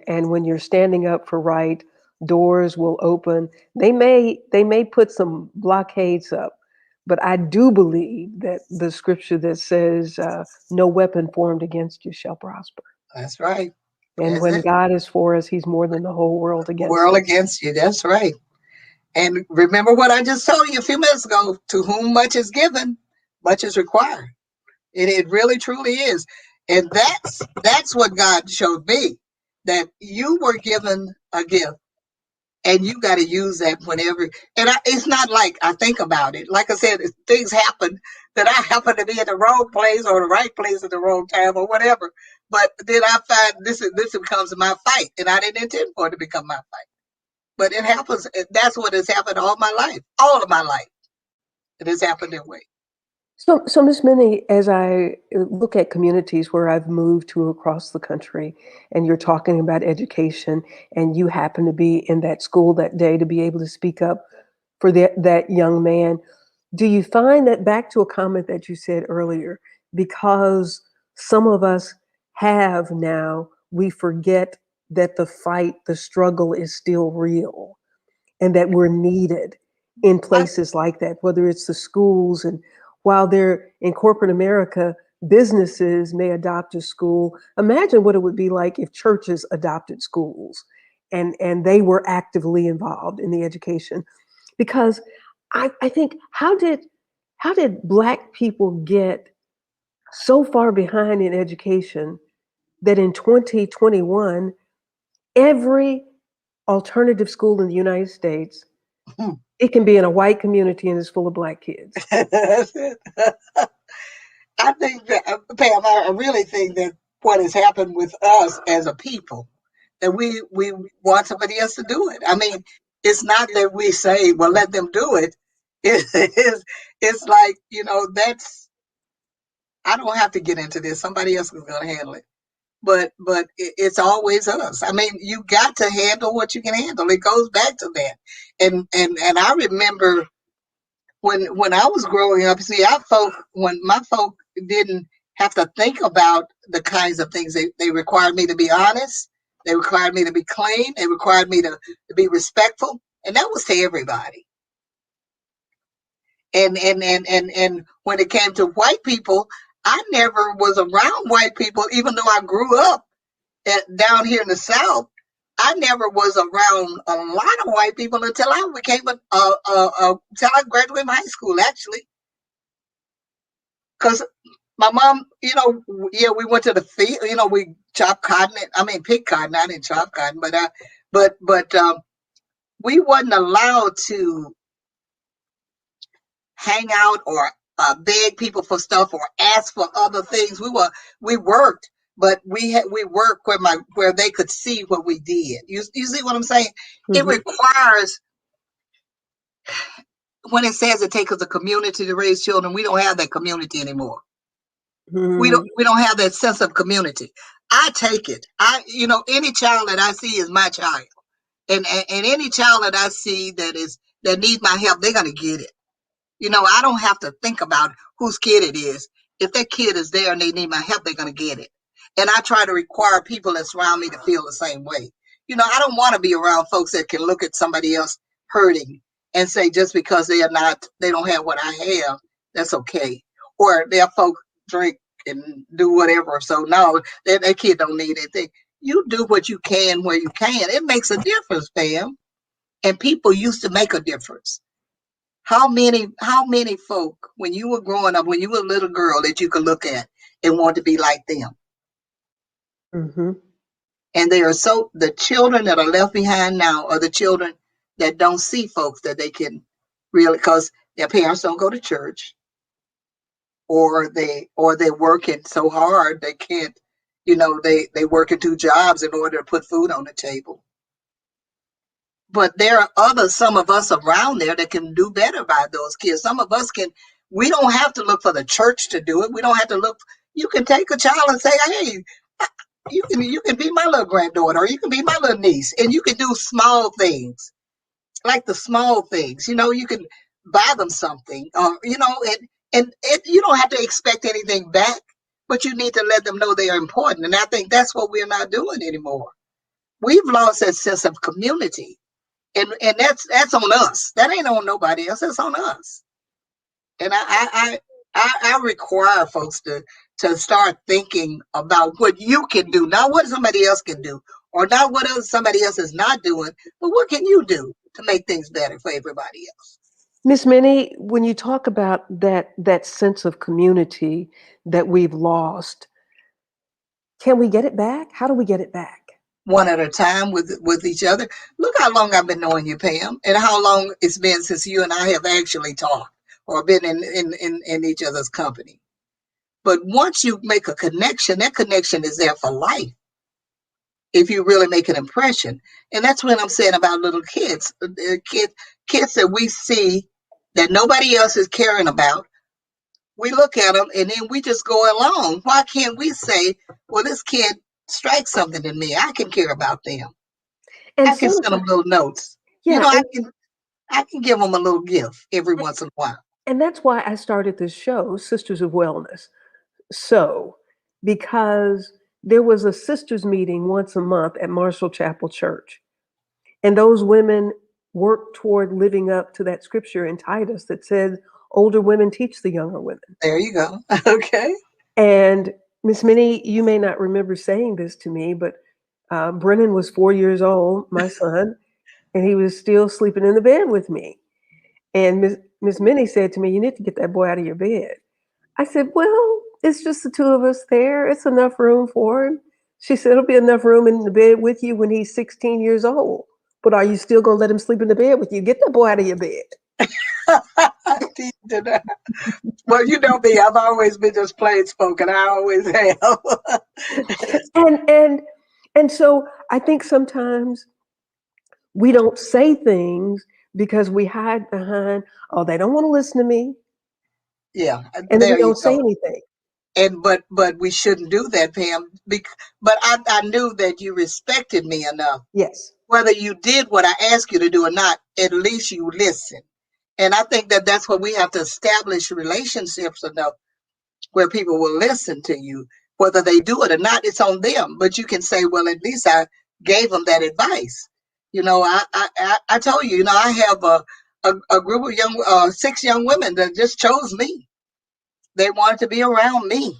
And when you're standing up for right, doors will open. They may put some blockades up, but I do believe that the scripture that says, "No weapon formed against you shall prosper." That's right. And That's when it. God is for us, He's more than the whole world against World us. against you. That's right. And remember what I just told you a few minutes ago: to whom much is given, much is required. It really truly is. And that's what God showed me, that you were given a gift and you got to use that whenever. And it's not like I think about it. Like I said, things happen that I happen to be in the wrong place or the right place at the wrong time or whatever. But then I find this becomes my fight, and I didn't intend for it to become my fight. But it happens. That's what has happened all my life, all of my life. It has happened that way. So Miss Minnie, as I look at communities where I've moved to across the country, and you're talking about education, and you happen to be in that school that day to be able to speak up for that young man, do you find that, back to a comment that you said earlier, because some of us have now, we forget that the fight, the struggle is still real, and that we're needed in I, places like that, whether it's the schools, and while they're in corporate America, businesses may adopt a school. Imagine what it would be like if churches adopted schools and they were actively involved in the education. Because I think, how did Black people get so far behind in education that in 2021, every alternative school in the United States, it can be in a white community and it's full of Black kids? that's it. I think that, Pam, I really think that what has happened with us as a people, that we want somebody else to do it. I mean, it's not that we say, well, let them do it. It's like, that's, I don't have to get into this. Somebody else is going to handle it. But it's always us. I mean, you got to handle what you can handle. It goes back to that. And I remember when I was growing up, see, when my folk didn't have to think about the kinds of things they required me to be honest, they required me to be clean, they required me to be respectful, and that was to everybody. And when it came to white people, I never was around white people, even though I grew up down here in the South. I never was around a lot of white people until I became until I graduated high school, actually. Because my mom, yeah, we went to the field, we chopped cotton. I mean, pick cotton. I didn't chop cotton, but we wasn't allowed to hang out or beg people for stuff or ask for other things. We worked, but we worked where they could see what we did. You see what I'm saying? It Hmm. requires, when it says it takes us a community to raise children, we don't have that community anymore. we don't Hmm. we don't have that sense of community. I take it. Any child that I see is my child, and any child that I see that needs my help, they're gonna get it. I don't have to think about whose kid it is. If that kid is there and they need my help, they're gonna get it. And I try to require people that surround me to feel the same way. I don't want to be around folks that can look at somebody else hurting and say just because they don't have what I have, that's okay. Or their folk drink and do whatever. So no, that kid don't need anything. You do what you can where you can. It makes a difference, fam. And people used to make a difference. How many folk when you were growing up, when you were a little girl that you could look at and want to be like them? Mm-hmm. And the children that are left behind now are the children that don't see folks that they can really, because their parents don't go to church, or they're working so hard they can't, they working two jobs in order to put food on the table. But there are some of us around there that can do better by those kids. Some of us can. We don't have to look for the church to do it. We don't have to look. You can take a child and say, "Hey, you can be my little granddaughter, or you can be my little niece," and you can do small things, like the small things. You can buy them something, or and you don't have to expect anything back, but you need to let them know they are important. And I think that's what we're not doing anymore. We've lost that sense of community, and that's on us. That ain't on nobody else. That's on us. And I require folks to start thinking about what you can do, not what somebody else can do, or not what somebody else is not doing, but what can you do to make things better for everybody else. Miss Minnie, when you talk about that sense of community that we've lost, can we get it back? How do we get it back? One at a time with each other. Look how long I've been knowing you, Pam, and how long it's been since you and I have actually talked or been in each other's company. But once you make a connection, that connection is there for life if you really make an impression. And that's what I'm saying about little kids, kids that we see that nobody else is caring about. We look at them and then we just go along. Why can't we say, well, this kid strikes something in me. I can care about them. And I can send sometimes, them little notes. yeah, I can give them a little gift every once in a while. and that's why I started this show, Sisters of Wellness. So, because there was a sisters meeting once a month at Marshall Chapel Church, and those women worked toward living up to that scripture in Titus that said, older women teach the younger women. There you go. Okay. And Miss Minnie, you may not remember saying this to me, but Brennan was 4 years old, my son, and he was still sleeping in the bed with me. And Miss Minnie said to me, "You need to get that boy out of your bed." I said, "Well, it's just the two of us there. It's enough room for him." She said, "It'll be enough room in the bed with you when he's 16 years old. But are you still going to let him sleep in the bed with you? Get that boy out of your bed." Well, you know me, I've always been just plain spoken. I always have. and and so I think sometimes we don't say things because we hide behind, "Oh, they don't want to listen to me," Yeah, and then we there you don't say go. anything. And but we shouldn't do that, Pam. But I knew that you respected me enough. Yes. Whether you did what I asked you to do or not, at least you listened. And I think that that's what we have to establish relationships enough where people will listen to you. Whether they do it or not, it's on them. But you can say, well, at least I gave them that advice. I told you, I have a group of 6 young women that just chose me. They wanted to be around me,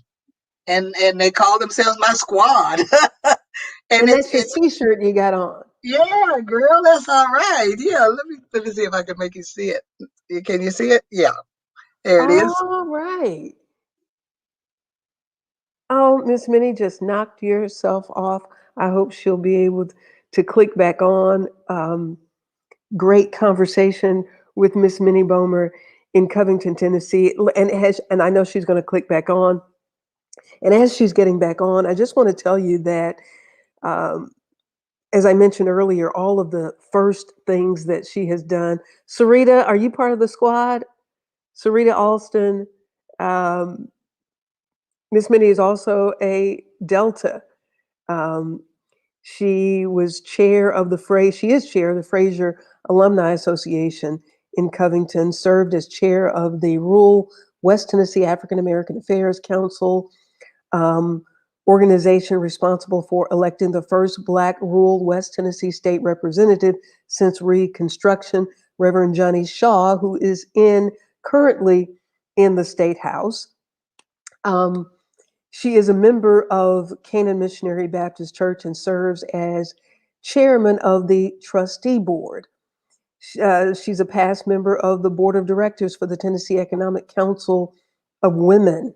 and they call themselves my squad. And And it's that's your it's T-shirt you got on. yeah, girl, that's all right. Yeah, let me see if I can make you see it. Can you see it? Yeah, there it is. All right. Oh, Miss Minnie just knocked yourself off. I hope she'll be able to click back on. Great conversation with Miss Minnie Bommer in Covington, Tennessee, and I know she's going to click back on. And as she's getting back on, I just want to tell you that, um, as I mentioned earlier, all of the first things that she has done. Sarita, are you part of the squad? Sarita Alston. Um, Miss Minnie is also a Delta. Um, she was chair of she is chair of the Fraser Alumni Association in Covington, served as chair of the Rural West Tennessee African American Affairs Council, um, organization responsible for electing the first Black rural West Tennessee state representative since Reconstruction, Reverend Johnny Shaw, who is currently in the State House. Um, She is a member of Canaan Missionary Baptist Church and serves as chairman of the trustee board. She's a past member of the board of directors for the Tennessee Economic Council of Women,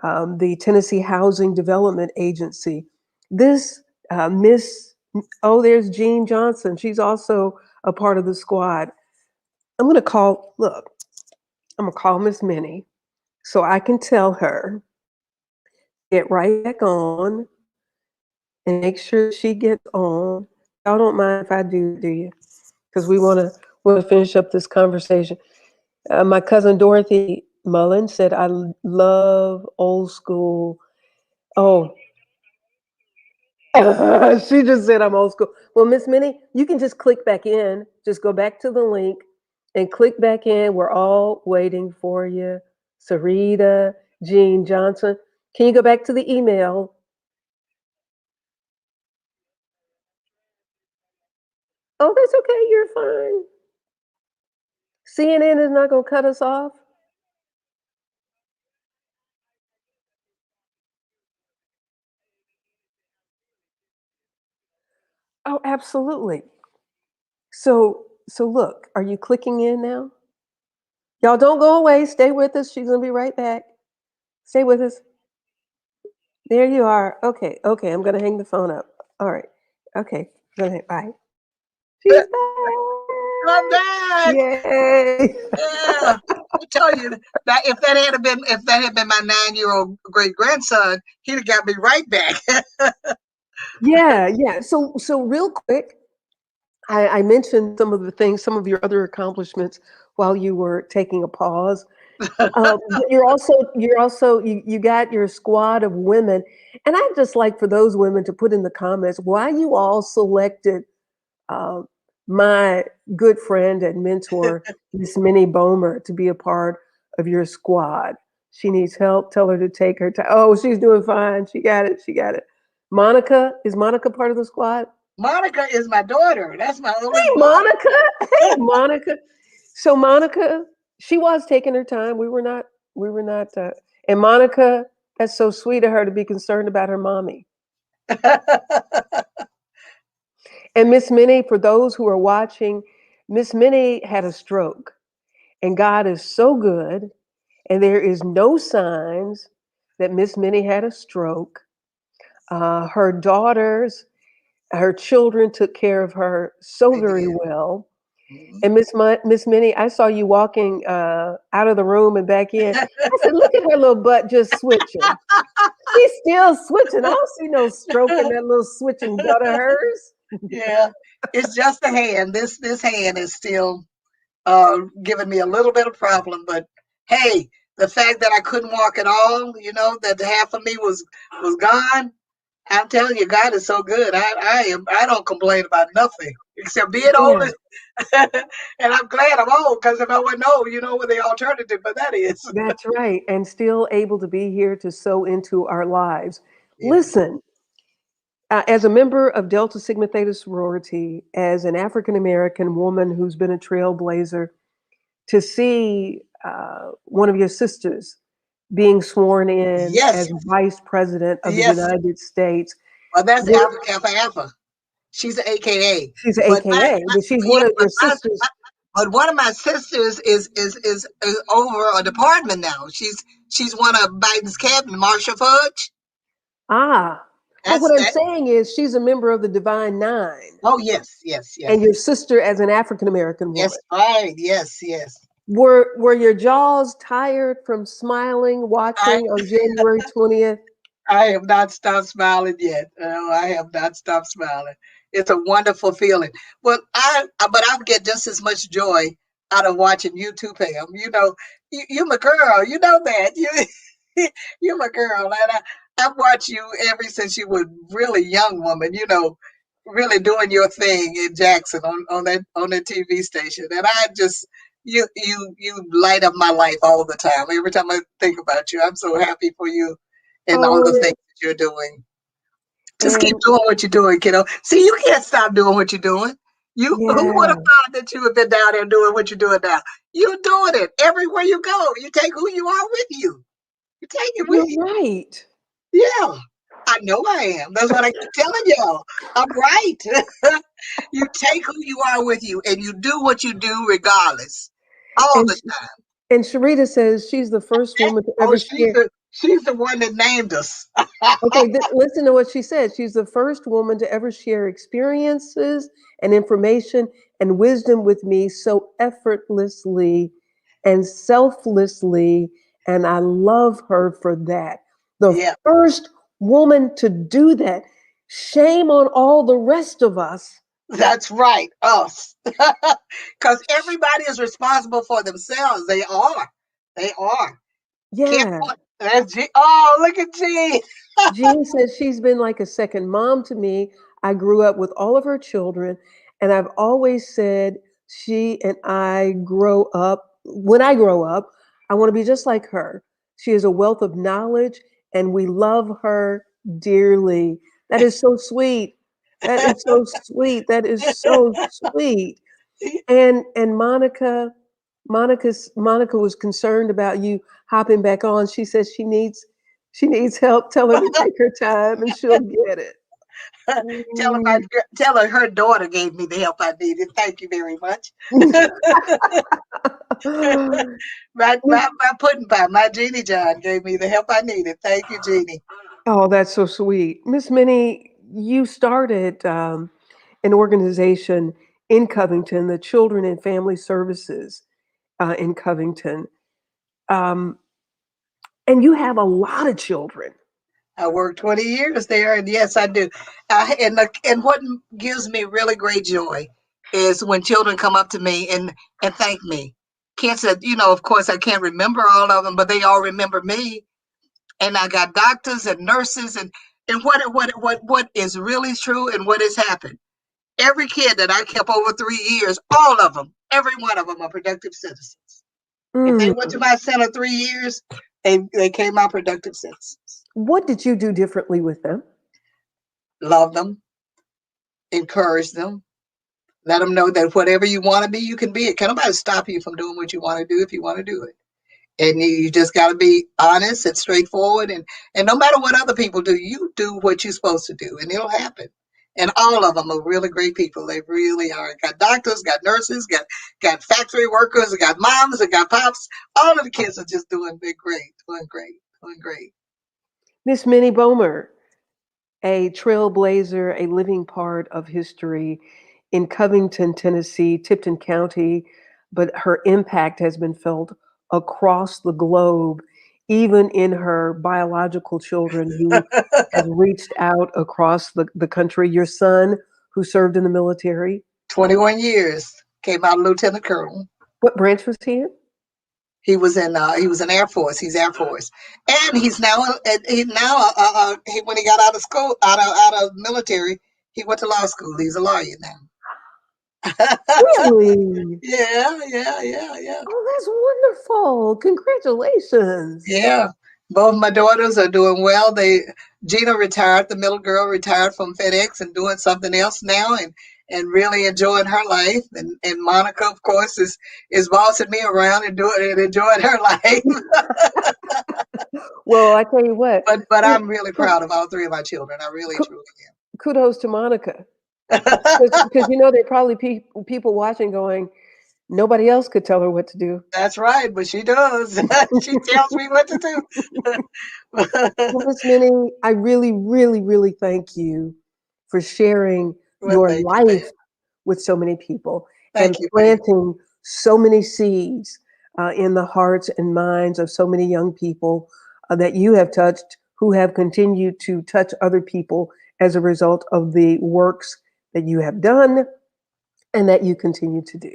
the Tennessee Housing Development Agency. This Miss, oh, there's Jean Johnson. She's also a part of the squad. I'm going to call, look, I'm going to call Miss Minnie so I can tell her, get right back on and make sure she gets on. Y'all don't mind if I do you? Because we want to finish up this conversation. My cousin Dorothy Mullen said, "I love old school." Oh, she just said I'm old school. Well, Miss Minnie, you can just click back in. Just go back to the link and click back in. We're all waiting for you. Sarita, Jean Johnson. Can you go back to the email? Oh, that's okay. You're fine. CNN is not going to cut us off. Oh, absolutely. So look, are you clicking in now? Y'all don't go away. Stay with us. She's gonna be right back. Stay with us. There you are. Okay, okay. I'm gonna hang the phone up. All right. Okay. Bye. She's I'm back. back. Yay. Yeah. I tell you that if that had been my 9-year-old great grandson, he'd have got me right back. Yeah. So real quick, I mentioned some of the things, some of your other accomplishments while you were taking a pause. But you got your squad of women, and I'd just like for those women to put in the comments why you all selected uh, my good friend and mentor, Miss Minnie Bommer, to be a part of your squad. She needs help. Tell her to take her time. Oh, she's doing fine. She got it. She got it. Monica, is Monica part of the squad? Monica is my daughter. That's my oldest Hey, daughter. Monica. Hey, Monica. So Monica, she was taking her time. We were not, and Monica, that's so sweet of her to be concerned about her mommy. And Miss Minnie, for those who are watching, Miss Minnie had a stroke, and God is so good, and there is no signs that Miss Minnie had a stroke. Her daughters, her children took care of her so They very did. well. Mhm. And Miss Minnie, I saw you walking out of the room and back in. I said, "Look at her little butt just switching. She's still switching. I don't see no stroke in that little switching butt of hers." Yeah, it's just the hand. This hand is still giving me a little bit of problem, but hey, the fact that I couldn't walk at all, that half of me was gone. I'm telling you, God is so good. I don't complain about nothing except being old, Yeah, and I'm glad I'm old because if I wouldn't old, you know what the alternative for that is. that's right. And still able to be here to sow into our lives. Yeah, Listen, as a member of Delta Sigma Theta sorority, as an African American woman who's been a trailblazer, to see one of your sisters being sworn in yes, as vice president of the yes. United States. Well, that's We're, Alpha Kappa Alpha. She's an AKA, she's an but AKA, but she's yeah, one of your sisters. but one of my sisters is over a department now. She's one of Biden's cabinet, Marsha Fudge. Ah, but That's what I'm that. saying is she's a member of the Divine Nine, Oh yes, yes, and yes, your sister as an African American yes. woman. Right. Yes, yes. Were your jaws tired from smiling, I watching on January 20th? I have not stopped smiling yet. No, I have not stopped smiling. It's a wonderful feeling. Well, but I get just as much joy out of watching you too, Pam. You're my girl. You know that. You're my girl, and I've watched you ever since you were really young woman. Really doing your thing in Jackson on that TV station, and I just you light up my life all the time. Every time I think about you, I'm so happy for you and all the things Oh, that you're doing. Just keep and doing what you're doing, kiddo. See, you can't stop doing what you're doing. Who would have yeah, thought that you would have been down there doing what you're doing now? You're doing it everywhere you go. You take who you are with you. You take it with you're you. right. Yeah, I know I am. That's what I keep telling y'all. I'm right. You take who you are with you, and you do what you do regardless, all And the time. and Sharita says she's the first woman to Oh, ever share. she's the one that named us. Okay, listen to what she said. She's the first woman to ever share experiences and information and wisdom with me so effortlessly and selflessly. And I love her for that. The Yeah, first woman to do that. Shame on all the rest of us. that's right, us. Because everybody is responsible for themselves. They are. They are. Can't Yeah. point. That's G. Oh, look at G. Jean says she's been like a second mom to me. I grew up with all of her children, and I've always said she and I grow up, when I grow up, I want to be just like her. She is a wealth of knowledge, and we love her dearly. That is so sweet. That is so sweet. That is so sweet. And Monica was concerned about you hopping back on. She says she needs help. Tell her to take her time and she'll get it. Mm. Tell her her daughter gave me the help I needed. Thank you very much. My pudding pie, my Jeannie John gave me the help I needed. Thank you, Jeannie. Oh, that's so sweet. Miss Minnie, you started an organization in Covington, the Children and Family Services in Covington. Um, and you have a lot of children. I worked 20 years there, and yes, I do. And what gives me really great joy is when children come up to me and thank me. Can't say, of course, I can't remember all of them, but they all remember me. And I got doctors and nurses, and what is really true and what has happened. Every kid that I kept over 3 years, all of them, every one of them are productive citizens. If they went Mm. to my center 3 years, they came out productive citizens. What did you do differently with them? Love them, encourage them, let them know that whatever you want to be, you can be it. Can't nobody stop you from doing what you want to do if you want to do it. And you just got to be honest and straightforward. And no matter what other people do, you do what you're supposed to do, and it'll happen. And all of them are really great people. They really are. Got doctors, got nurses, got factory workers, got moms, and got pops. All of the kids are just doing great, doing great, doing great. Miss Minnie Bommer, a trailblazer, a living part of history in Covington, Tennessee, Tipton County, but her impact has been felt across the globe, even in her biological children who have reached out across the country. Your son, who served in the military, 21 years, came out lieutenant colonel. what branch was he in? He was in Air Force. He's Air Force, and he when he got out of school, out of military, he went to law school. He's a lawyer now. Really? Yeah, yeah, yeah, yeah. Oh, that's wonderful. Congratulations. Yeah. Both my daughters are doing well. Gina retired, the middle girl retired from FedEx and doing something else now, and really enjoying her life. And Monica, of course, is bossing me around and doing and enjoying her life. Well, I tell you what, But I'm really proud of all three of my children. I really ku- truly kudos to Monica. am. Because there are probably people watching going, nobody else could tell her what to do. That's right, but she does. She tells me what to Well, do. Miss Minnie, I really, really, really thank you for sharing Well, your thank you, Pam. life with so many people and Thank you, Pam. planting so many seeds in the hearts and minds of so many young people that you have touched, who have continued to touch other people as a result of the works that you have done and that you continue to do.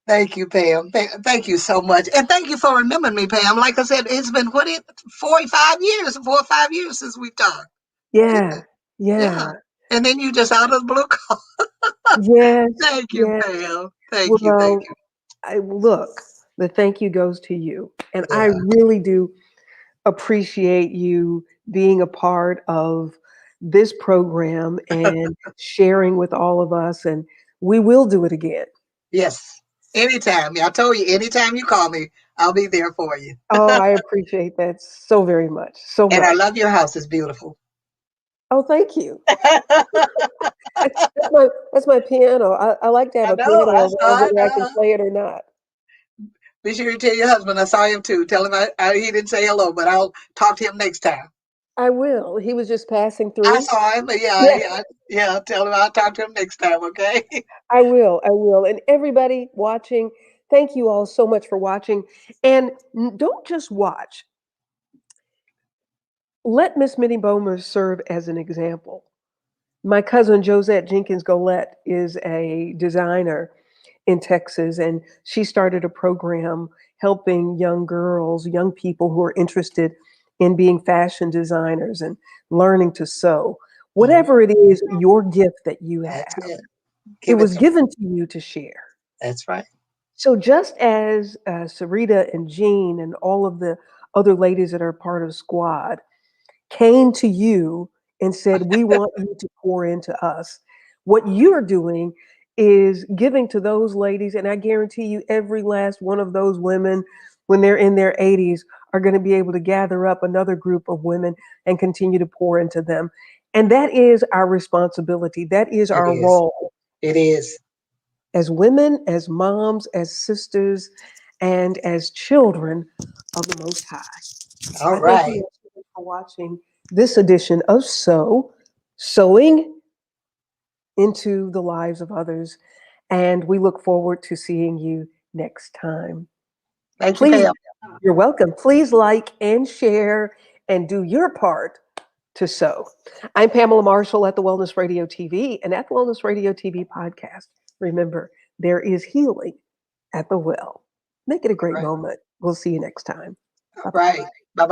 Thank you, Pam. Thank you so much, and thank you for remembering me, Pam. Like I said, it's been 45 years, 4 or 5 years since we talked. Yeah, Yeah, yeah, and then you just out of the blue call. yes, Thank you, yes. Pam. Thank you, thank Well, you. look, the thank you goes to you. And I Yeah, really do appreciate you being a part of this program and sharing with all of us. And we will do it again. yes, Anytime. I told you, anytime you call me, I'll be there for you. Oh, I appreciate that so very much. So And I much. love your house. It's beautiful. Oh, thank you. I That's my piano. I like to have a know. piano I around saw it. whether I can play it or not. Be sure you tell your husband I saw him too. Tell him he didn't say hello, but I'll talk to him next time. I will. He was just passing I through. saw him, but yeah, Yeah, yeah. Tell him I'll talk to him next time. Okay. I will. I will. And everybody watching, thank you all so much for watching. And don't just watch. Let Miss Minnie Bommer serve as an example. My cousin Josette Jenkins Golette is a designer in Texas, and she started a program helping young girls, young people who are interested in being fashion designers and learning to sew. Mhm. Whatever it is, your gift that you That's have, it. it Give it was to him. given to you to share. That's right. So just as Sarita and Jean and all of the other ladies that are part of Squad came to you and said, we want you to pour into us. What you're doing is giving to those ladies. And I guarantee you, every last one of those women, when they're in their 80s, are going to be able to gather up another group of women and continue to pour into them. And that is our responsibility. That is It our is. role It is. as women, as moms, as sisters, and as children of the Most High. All I thank right. you all so much for watching this edition of Sewing into the Lives of Others. And we look forward to seeing you next time. Thank you, Please, Pam. you're welcome. Please like and share and do your part to sew. I'm Pamela Marshall at the Wellness Radio TV and at the Wellness Radio TV podcast. Remember, there is healing at the well. Make it a All great right. moment. We'll see you next time. All Bye bye. right. Bye bye.